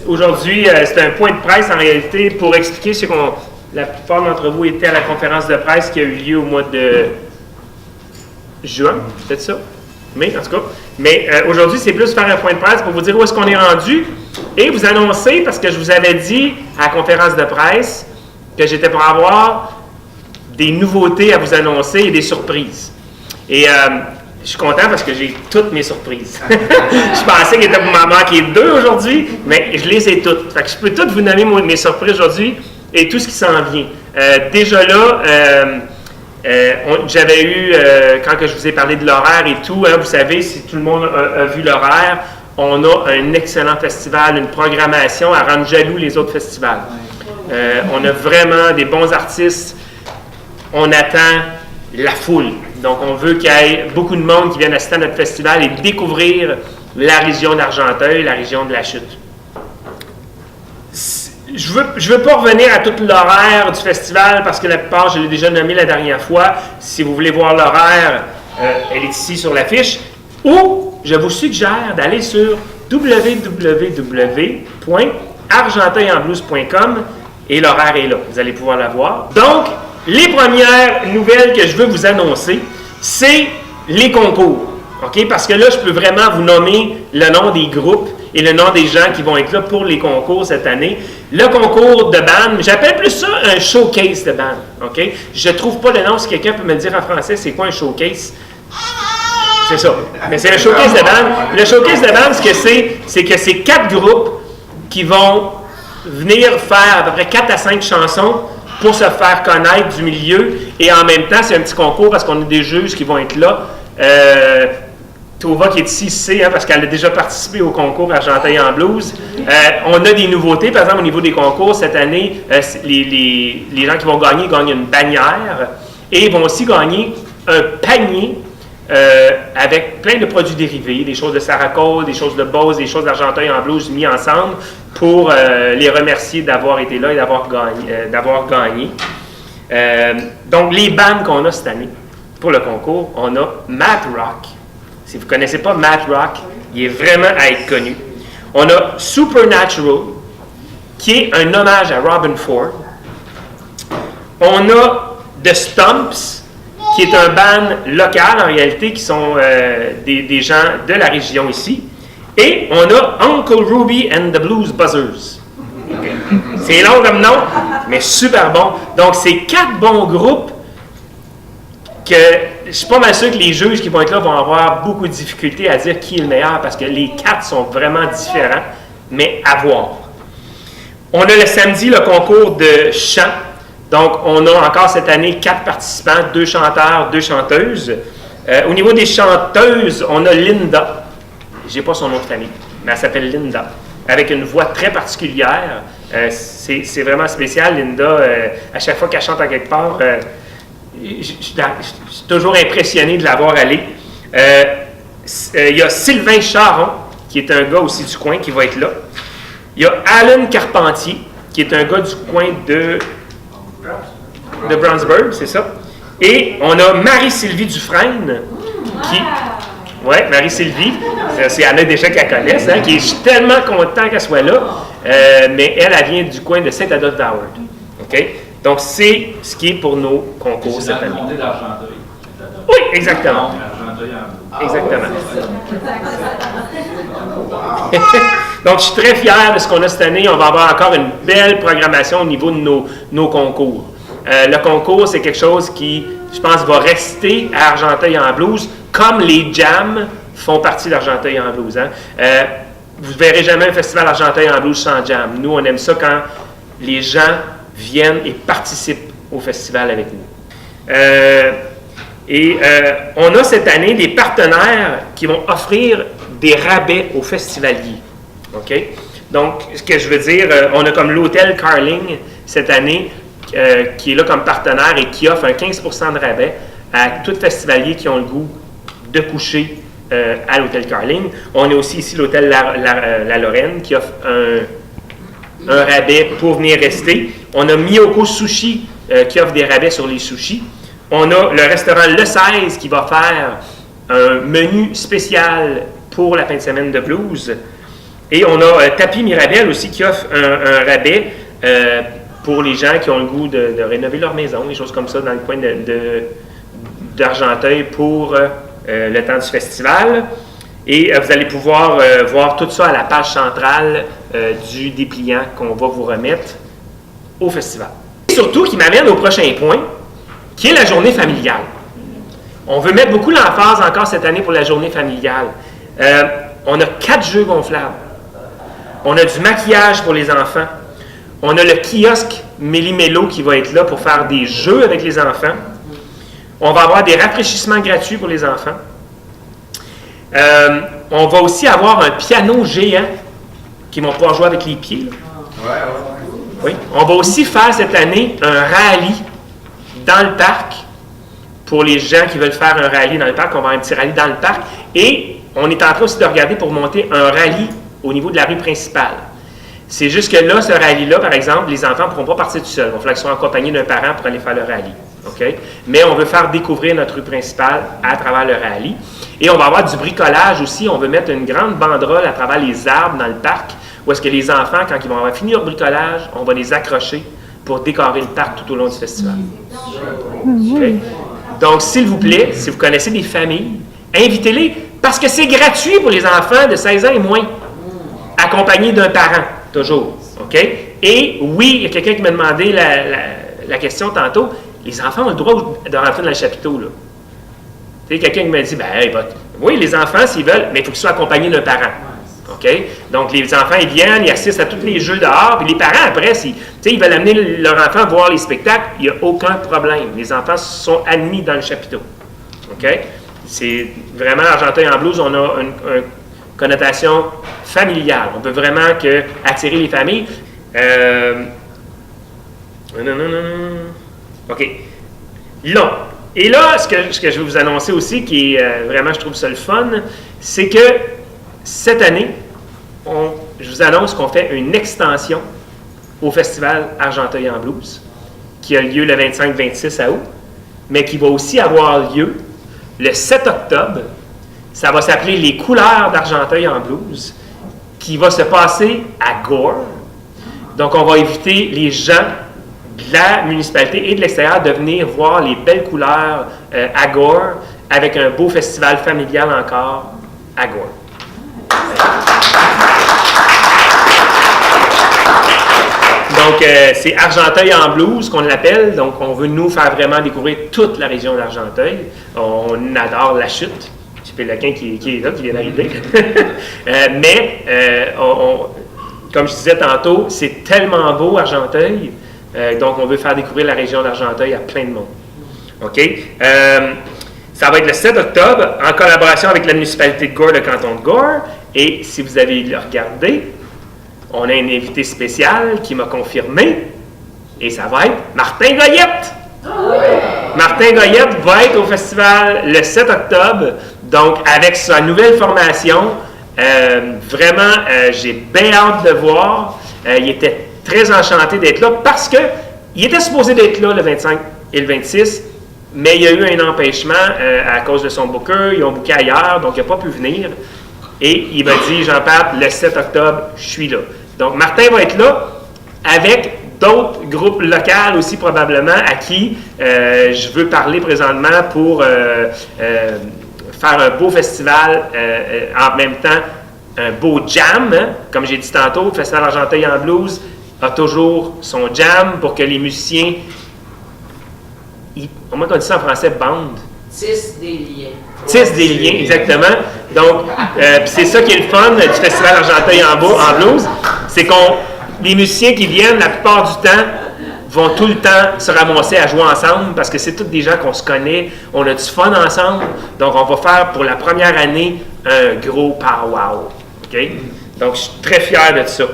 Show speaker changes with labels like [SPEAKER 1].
[SPEAKER 1] Aujourd'hui, c'est un point de presse en réalité pour expliquer ce qu'on. La plupart d'entre vous étaient à la conférence de presse qui a eu lieu au mois de juin, peut-être ça? Mais en tout cas. Mais aujourd'hui, c'est plus faire un point de presse pour vous dire où est-ce qu'on est rendu et vous annoncer, parce que je vous avais dit à la conférence de presse que j'étais pour avoir des nouveautés à vous annoncer et des surprises. Et je suis content parce que j'ai toutes mes surprises. Je pensais qu'il était pour m'en manquer 2 aujourd'hui, mais je les ai toutes. Fait que je peux toutes vous nommer mes surprises aujourd'hui et tout ce qui s'en vient. Déjà là, j'avais eu, quand que je vous ai parlé de l'horaire et tout, hein, vous savez, si tout le monde a vu l'horaire, on a un excellent festival, une programmation à rendre jaloux les autres festivals. On a vraiment des bons artistes. On attend la foule. Donc, on veut qu'il y ait beaucoup de monde qui vienne assister à notre festival et découvrir la région d'Argenteuil, la région de la Chute. Je veux pas revenir à tout l'horaire du festival parce que la plupart, je l'ai déjà nommé la dernière fois. Si vous voulez voir l'horaire, elle est ici sur l'affiche. Ou, je vous suggère d'aller sur www.argenteuilenblues.com et l'horaire est là. Vous allez pouvoir la voir. Donc, les premières nouvelles que je veux vous annoncer, c'est les concours. OK? Parce que là, je peux vraiment vous nommer le nom des groupes et le nom des gens qui vont être là pour les concours cette année. Le concours de band, j'appelle plus ça un showcase de band. OK? Je ne trouve pas le nom. Si quelqu'un peut me le dire en français, c'est quoi un showcase? C'est ça. Mais c'est un showcase de band. Le showcase de band, ce que c'est que c'est 4 groupes qui vont venir faire à peu près 4 à 5 chansons pour se faire connaître du milieu. Et en même temps, c'est un petit concours parce qu'on a des juges qui vont être là. Tova qui est ici sait, hein, parce qu'elle a déjà participé au concours Argenteuil en blues. On a des nouveautés, par exemple au niveau des concours, cette année, les gens qui vont gagner gagnent une bannière et vont aussi gagner un panier avec plein de produits dérivés, des choses de Saracol, des choses de Bose, des choses d'Argenteuil en blues mis ensemble pour les remercier d'avoir été là et d'avoir gagné. Donc, les bands qu'on a cette année pour le concours, on a Matt Rock. Si vous ne connaissez pas Matt Rock, il est vraiment à être connu. On a Supernatural, qui est un hommage à Robin Ford. On a The Stumps, qui est un band local en réalité, qui sont des gens de la région ici. Et on a Uncle Ruby and the Blues Buzzers. Okay. C'est long comme nom, mais super bon. Donc, c'est 4 bons groupes que je suis pas mal sûr que les juges qui vont être là vont avoir beaucoup de difficultés à dire qui est le meilleur parce que les 4 sont vraiment différents, mais à voir. On a le samedi le concours de chant. Donc, on a encore cette année 4 participants, 2 chanteurs, 2 chanteuses. Au niveau des chanteuses, on a Linda. Je n'ai pas son nom de famille, mais elle s'appelle Linda, avec une voix très particulière. C'est vraiment spécial, Linda. À chaque fois qu'elle chante à quelque part, je suis toujours impressionné de la voir aller. Il y a Sylvain Charon, qui est un gars aussi du coin, qui va être là. Il y a Alan Carpentier, qui est un gars du coin de Brownsburg, c'est ça. Et on a Marie-Sylvie Dufresne, qui... Oui, Marie-Sylvie, il y en a déjà qu'elle connaisse, hein, je suis tellement content qu'elle soit là, mais elle vient du coin de Saint-Adolphe d'Howard. OK? Donc, c'est ce qui est pour nos concours cette année.
[SPEAKER 2] C'est d'Argenteuil.
[SPEAKER 1] Oui, exactement.
[SPEAKER 2] Exactement.
[SPEAKER 1] Donc, je suis très fier de ce qu'on a cette année. On va avoir encore une belle programmation au niveau de nos concours. Le concours, c'est quelque chose qui, je pense, va rester à Argenteuil en blues, comme les jams font partie d'Argenteuil en blues. Hein. Vous ne verrez jamais un festival Argenteuil en blues sans jam. Nous, on aime ça quand les gens viennent et participent au festival avec nous. On a cette année des partenaires qui vont offrir des rabais aux festivaliers. OK? Donc, ce que je veux dire, on a comme l'hôtel Carling cette année qui est là comme partenaire et qui offre un 15% de rabais à tout festivalier qui ont le goût de coucher à l'hôtel Carling. On a aussi ici l'hôtel La Lorraine qui offre un rabais pour venir rester. On a Miyoko Sushi qui offre des rabais sur les sushis. On a le restaurant Le 16 qui va faire un menu spécial pour la fin de semaine de blues. Et on a Tapis Mirabel aussi qui offre un rabais pour les gens qui ont le goût de rénover leur maison, des choses comme ça dans le coin d'Argenteuil pour le temps du festival. Et vous allez pouvoir voir tout ça à la page centrale du dépliant qu'on va vous remettre au festival. Et surtout, qui m'amène au prochain point, qui est la journée familiale. On veut mettre beaucoup l'emphase encore cette année pour la journée familiale. On a 4 jeux gonflables. On a du maquillage pour les enfants. On a le kiosque Méli-Mélo qui va être là pour faire des jeux avec les enfants. On va avoir des rafraîchissements gratuits pour les enfants. On va aussi avoir un piano géant qui vont pouvoir jouer avec les pieds. Oui. On va aussi faire cette année un rallye dans le parc pour les gens qui veulent faire un rallye dans le parc. On va avoir un petit rallye dans le parc. Et on est en train aussi de regarder pour monter un rallye au niveau de la rue principale. C'est juste que là, ce rallye-là, par exemple, les enfants ne pourront pas partir tout seuls. Il va falloir qu'ils soient accompagnés d'un parent pour aller faire le rallye. Okay? Mais on veut faire découvrir notre rue principale à travers le rallye. Et on va avoir du bricolage aussi. On veut mettre une grande banderole à travers les arbres dans le parc, où est-ce que les enfants, quand ils vont avoir fini leur bricolage, on va les accrocher pour décorer le parc tout au long du festival. Okay? Donc, s'il vous plaît, si vous connaissez des familles, invitez-les, parce que c'est gratuit pour les enfants de 16 ans et moins, accompagnés d'un parent, toujours. OK? Et oui, il y a quelqu'un qui m'a demandé la question tantôt, les enfants ont le droit de rentrer dans le chapiteau, là. Tu sais, quelqu'un qui m'a dit, oui, les enfants, s'ils veulent, mais il faut qu'ils soient accompagnés d'un parent. OK? Donc, les enfants, ils viennent, ils assistent à tous les jeux dehors, puis les parents, après, ils veulent amener leur enfant voir les spectacles, il n'y a aucun problème. Les enfants sont admis dans le chapiteau. OK? C'est vraiment, Argenteuil en blues, on a une connotation familiale. On veut vraiment attirer les familles. OK. Là. Et là, ce que je vais vous annoncer aussi, qui est vraiment, je trouve ça le fun, c'est que cette année, je vous annonce qu'on fait une extension au Festival Argenteuil en blues, qui a lieu le 25-26 août, mais qui va aussi avoir lieu le 7 octobre. Ça va s'appeler Les couleurs d'Argenteuil en blues, qui va se passer à Gore. Donc, on va inviter les gens de la municipalité et de l'extérieur de venir voir les belles couleurs à Gore, avec un beau festival familial encore à Gore. Donc, c'est Argenteuil en blues qu'on l'appelle. Donc, on veut nous faire vraiment découvrir toute la région d'Argenteuil. On adore la chute. C'est Péloquin qui est là, qui vient d'arriver. Mais, comme je disais tantôt, c'est tellement beau, Argenteuil. Donc, on veut faire découvrir la région d'Argenteuil à plein de monde. OK? Ça va être le 7 octobre, en collaboration avec la municipalité de Gore, le canton de Gore. Et si vous avez regardé, on a un invité spécial qui m'a confirmé, et ça va être Martin Goyette. Martin Goyette va être au festival le 7 octobre, donc avec sa nouvelle formation. Vraiment, j'ai bien hâte de voir. Il était très enchanté d'être là parce qu'il était supposé d'être là le 25 et le 26, mais il y a eu un empêchement à cause de son booker. Ils ont booké ailleurs, donc il n'a pas pu venir. Et il m'a dit, Jean-Pape, le 7 octobre, je suis là. Donc, Martin va être là avec d'autres groupes locaux aussi probablement à qui je veux parler présentement pour faire un beau festival en même temps, un beau jam. Hein? Comme j'ai dit tantôt, le Festival Argenteuil en blues a toujours son jam pour que les musiciens, comment on dit ça en français, bande?
[SPEAKER 3] Tissent des liens.
[SPEAKER 1] Tissent des liens, exactement. Donc, c'est ça qui est le fun du Festival Argenteuil en blues, c'est les musiciens qui viennent, la plupart du temps, vont tout le temps se ramasser à jouer ensemble parce que c'est tous des gens qu'on se connaît, on a du fun ensemble. Donc, on va faire pour la première année un gros pow-wow. OK? Donc, je suis très fier de ça.